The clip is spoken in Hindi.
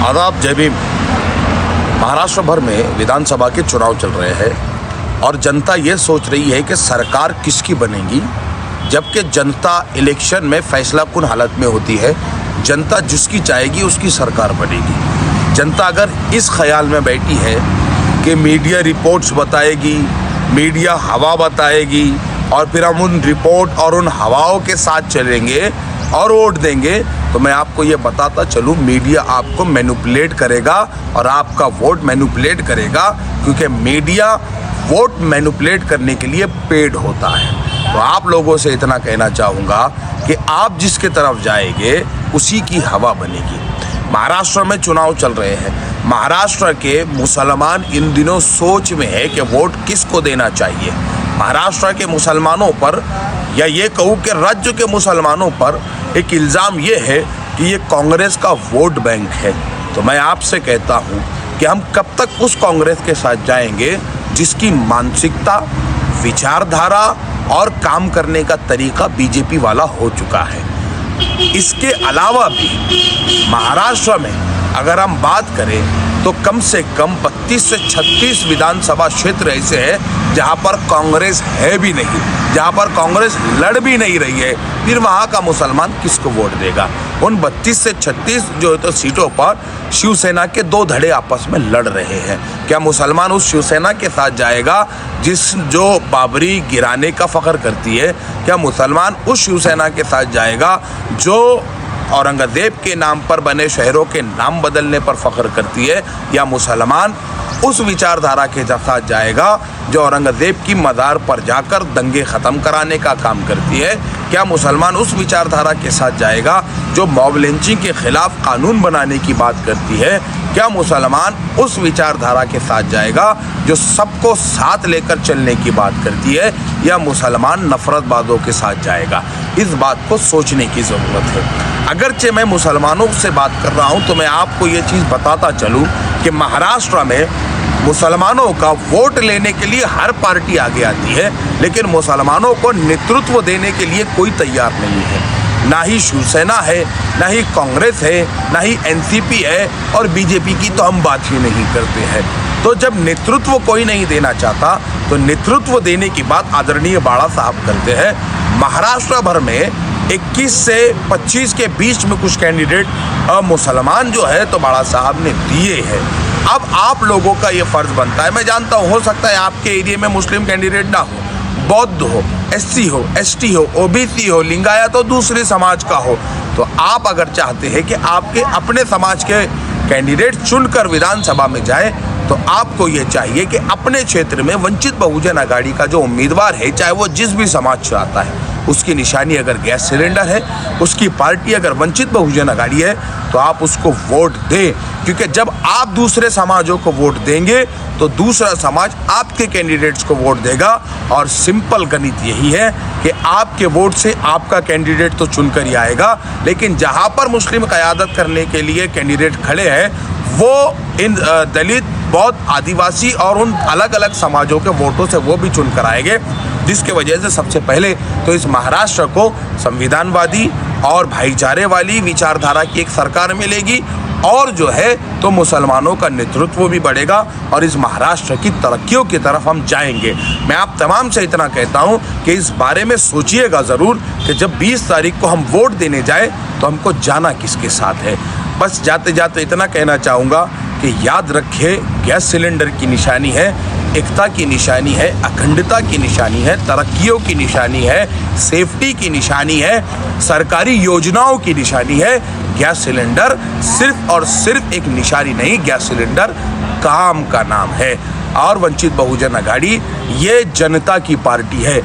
आदाब, जय भीम। महाराष्ट्र भर में विधानसभा के चुनाव चल रहे हैं और जनता ये सोच रही है कि सरकार किसकी बनेगी, जबकि जनता इलेक्शन में फैसलाकुन हालत में होती है। जनता जिसकी चाहेगी उसकी सरकार बनेगी। जनता अगर इस ख्याल में बैठी है कि मीडिया रिपोर्ट्स बताएगी, मीडिया हवा बताएगी और फिर हम उन रिपोर्ट और उन हवाओं के साथ चलेंगे और वोट देंगे, तो मैं आपको ये बताता चलूँ, मीडिया आपको मैनिपुलेट करेगा और आपका वोट मैनिपुलेट करेगा, क्योंकि मीडिया वोट मैनिपुलेट करने के लिए पेड होता है। तो आप लोगों से इतना कहना चाहूँगा कि आप जिसके तरफ जाएंगे उसी की हवा बनेगी। महाराष्ट्र में चुनाव चल रहे हैं। महाराष्ट्र के मुसलमान इन दिनों सोच में है कि वोट किसको देना चाहिए। महाराष्ट्र के मुसलमानों पर, या ये कहूँ कि राज्य के मुसलमानों पर एक इल्ज़ाम ये है कि ये कांग्रेस का वोट बैंक है। तो मैं आपसे कहता हूँ कि हम कब तक उस कांग्रेस के साथ जाएंगे जिसकी मानसिकता, विचारधारा और काम करने का तरीका बीजेपी वाला हो चुका है। इसके अलावा भी महाराष्ट्र में अगर हम बात करें तो कम से कम 32 से 36 विधानसभा क्षेत्र ऐसे हैं जहां पर कांग्रेस है भी नहीं, जहां पर कांग्रेस लड़ भी नहीं रही है। फिर वहां का मुसलमान किसको वोट देगा? उन 32 से 36 जो है तो सीटों पर शिवसेना के दो धड़े आपस में लड़ रहे हैं। क्या मुसलमान उस शिवसेना के साथ जाएगा जो बाबरी गिराने का फख्र करती है? क्या मुसलमान उस शिवसेना के साथ जाएगा जो औरंगजेब के नाम पर बने शहरों के नाम बदलने पर फख्र करती है? या मुसलमान उस विचारधारा के साथ जाएगा जो औरंगजेब की मज़ार पर जाकर दंगे ख़त्म कराने का काम करती है? क्या मुसलमान उस विचारधारा के साथ जाएगा जो मॉब लिंचिंग के खिलाफ कानून बनाने की बात करती है? क्या मुसलमान उस विचारधारा के साथ जाएगा जो सबको साथ लेकर चलने की बात करती है? या मुसलमान नफरतबाजों के साथ जाएगा? इस बात को सोचने की ज़रूरत है। अगरचे मैं मुसलमानों से बात कर रहा हूँ तो मैं आपको ये चीज़ बताता चलूँ कि महाराष्ट्र में मुसलमानों का वोट लेने के लिए हर पार्टी आगे आती है, लेकिन मुसलमानों को नेतृत्व देने के लिए कोई तैयार नहीं है। ना ही शिवसेना है, ना ही कांग्रेस है, ना ही एनसीपी है, और बीजेपी की तो हम बात ही नहीं करते हैं। तो जब नेतृत्व कोई नहीं देना चाहता तो नेतृत्व देने की बात आदरणीय बाड़ा साहब करते हैं। महाराष्ट्र भर में 21 से 25 के बीच में कुछ कैंडिडेट मुसलमान जो है तो बाड़ा साहब ने दिए हैं। अब आप लोगों का ये फ़र्ज़ बनता है, मैं जानता हूँ हो सकता है आपके एरिया में मुस्लिम कैंडिडेट ना हो, बौद्ध हो, एससी हो, एसटी हो, ओबीसी हो, लिंगायत हो, दूसरे समाज का हो, तो आप अगर चाहते हैं कि आपके अपने समाज के कैंडिडेट चुनकर विधानसभा में जाए तो आपको ये चाहिए कि अपने क्षेत्र में वंचित बहुजन आघाड़ी का जो उम्मीदवार है, चाहे वो जिस भी समाज से आता है, उसकी निशानी अगर गैस सिलेंडर है, उसकी पार्टी अगर वंचित बहुजन आघाड़ी है, तो आप उसको वोट दें। क्योंकि जब आप दूसरे समाजों को वोट देंगे तो दूसरा समाज आपके कैंडिडेट्स को वोट देगा। और सिंपल गणित यही है कि आपके वोट से आपका कैंडिडेट तो चुनकर ही आएगा, लेकिन जहां पर मुस्लिम क़यादत करने के लिए कैंडिडेट खड़े हैं वो इन दलित, बौद्ध, आदिवासी और उन अलग अलग समाजों के वोटों से वो भी चुनकर आएंगे, जिसके वजह से सबसे पहले तो इस महाराष्ट्र को संविधानवादी और भाईचारे वाली विचारधारा की एक सरकार मिलेगी, और जो है तो मुसलमानों का नेतृत्व भी बढ़ेगा और इस महाराष्ट्र की तरक्कियों की तरफ हम जाएंगे। मैं आप तमाम से इतना कहता हूं कि इस बारे में सोचिएगा ज़रूर कि जब 20 तारीख को हम वोट देने जाए तो हमको जाना किसके साथ है। बस जाते जाते इतना कहना चाहूँगा कि याद रखिए, गैस सिलेंडर की निशानी है, एकता की निशानी है, अखंडता की निशानी है, तरक्कियों की निशानी है, सेफ्टी की निशानी है, सरकारी योजनाओं की निशानी है। गैस सिलेंडर सिर्फ और सिर्फ एक निशानी नहीं, गैस सिलेंडर काम का नाम है। और वंचित बहुजन आघाड़ी ये जनता की पार्टी है।